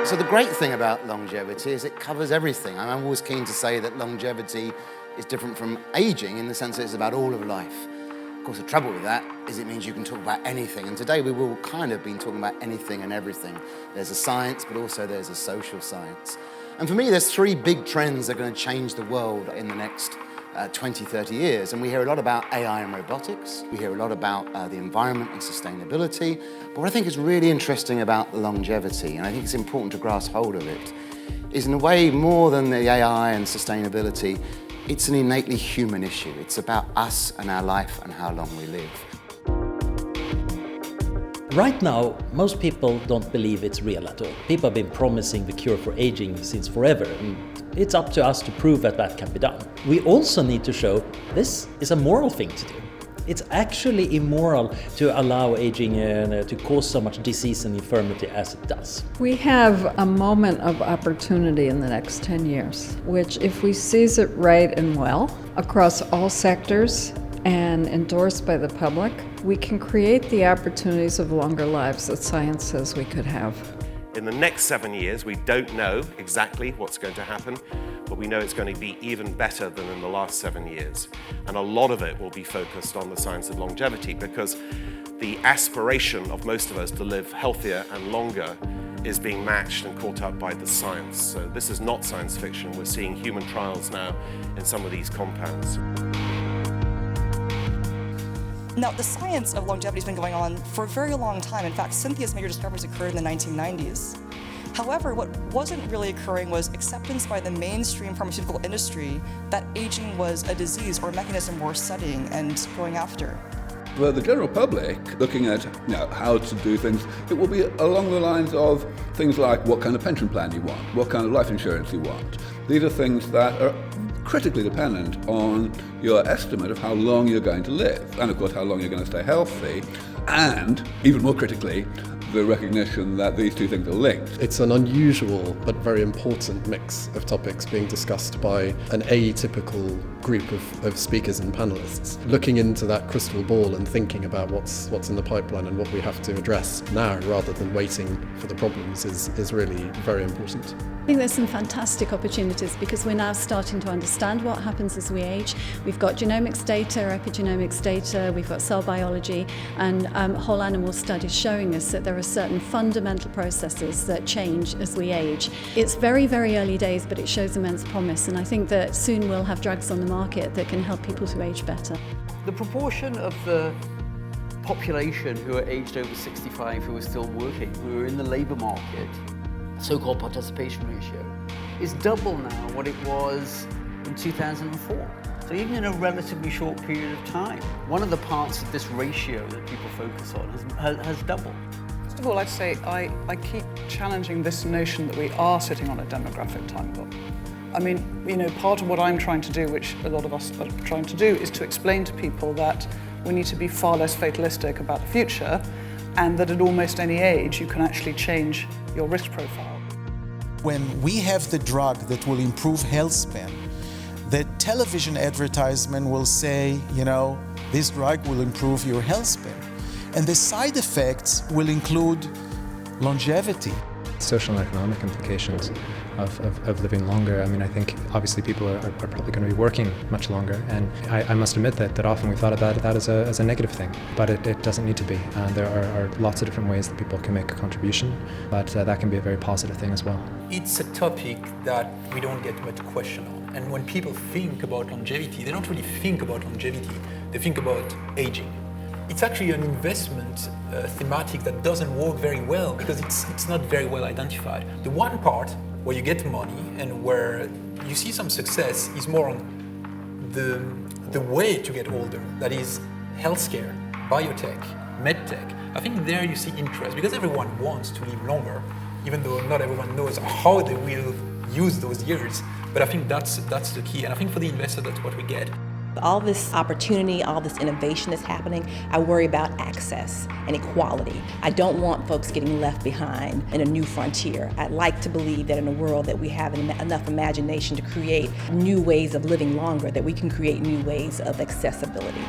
So the great thing about longevity is it covers everything. I'm always keen to say that longevity is different from aging in the sense that it's about all of life. Of course, the trouble with that is it means you can talk about anything. And today we will kind of been talking about anything and everything. There's a science, but also there's a social science. And for me, there's three big trends that are going to change the world in the next 20, 30 years. And we hear a lot about AI and robotics. We hear a lot about the environment and sustainability. But what I think is really interesting about longevity, and I think it's important to grasp hold of it, is in a way more than the AI and sustainability, it's an innately human issue. It's about us and our life and how long we live. Right now, most people don't believe it's real at all. People have been promising the cure for aging since forever, and it's up to us to prove that that can be done. We also need to show this is a moral thing to do. It's actually immoral to allow aging to cause so much disease and infirmity as it does. We have a moment of opportunity in the next 10 years, which if we seize it right and well across all sectors and endorsed by the public, we can create the opportunities of longer lives that science says we could have. In the next 7 years, we don't know exactly what's going to happen, but we know it's going to be even better than in the last 7 years. And a lot of it will be focused on the science of longevity because the aspiration of most of us to live healthier and longer is being matched and caught up by the science. So this is not science fiction. We're seeing human trials now in some of these compounds. Now, the science of longevity has been going on for a very long time. In fact, Cynthia's major discoveries occurred in the 1990s. However, what wasn't really occurring was acceptance by the mainstream pharmaceutical industry that aging was a disease or a mechanism worth studying and going after. For the general public, looking at how to do things, it will be along the lines of things like what kind of pension plan you want, what kind of life insurance you want. These are things that are critically dependent on your estimate of how long you're going to live, and of course how long you're going to stay healthy, and even more critically, the recognition that these two things are linked. It's an unusual but very important mix of topics being discussed by an atypical group of speakers and panelists. Looking into that crystal ball and thinking about what's in the pipeline and what we have to address now rather than waiting for the problems is really very important. I think there's some fantastic opportunities because we're now starting to understand what happens as we age. We've got genomics data, epigenomics data, we've got cell biology and whole animal studies showing us that there are certain fundamental processes that change as we age. It's very, very early days, but it shows immense promise, and I think that soon we'll have drugs on the market that can help people to age better. The proportion of the population who are aged over 65 who are still working, who are in the labour market, so-called participation ratio, is double now what it was in 2004. So even in a relatively short period of time, one of the parts of this ratio that people focus on has doubled. First of all, I'd say I keep challenging this notion that we are sitting on a demographic time bomb. I mean, part of what I'm trying to do, which a lot of us are trying to do, is to explain to people that we need to be far less fatalistic about the future, and that at almost any age you can actually change your risk profile. When we have the drug that will improve health span, the television advertisement will say, this drug will improve your health span. And the side effects will include longevity. Social and economic implications of living longer. I mean, I think obviously people are probably going to be working much longer, and I must admit that often we thought about that as a negative thing, but it doesn't need to be. There are lots of different ways that people can make a contribution, but that can be a very positive thing as well. It's a topic that we don't get much question on, and when people think about longevity, they don't really think about longevity, they think about aging. It's actually an investment thematic that doesn't work very well because it's not very well identified. The one part where you get money and where you see some success is more on the way to get older. That is healthcare, biotech, medtech. I think there you see interest because everyone wants to live longer, even though not everyone knows how they will use those years. But I think that's the key, and I think for the investor that's what we get. All this opportunity, all this innovation that's happening, I worry about access and equality. I don't want folks getting left behind in a new frontier. I'd like to believe that in a world that we have enough imagination to create new ways of living longer, that we can create new ways of accessibility.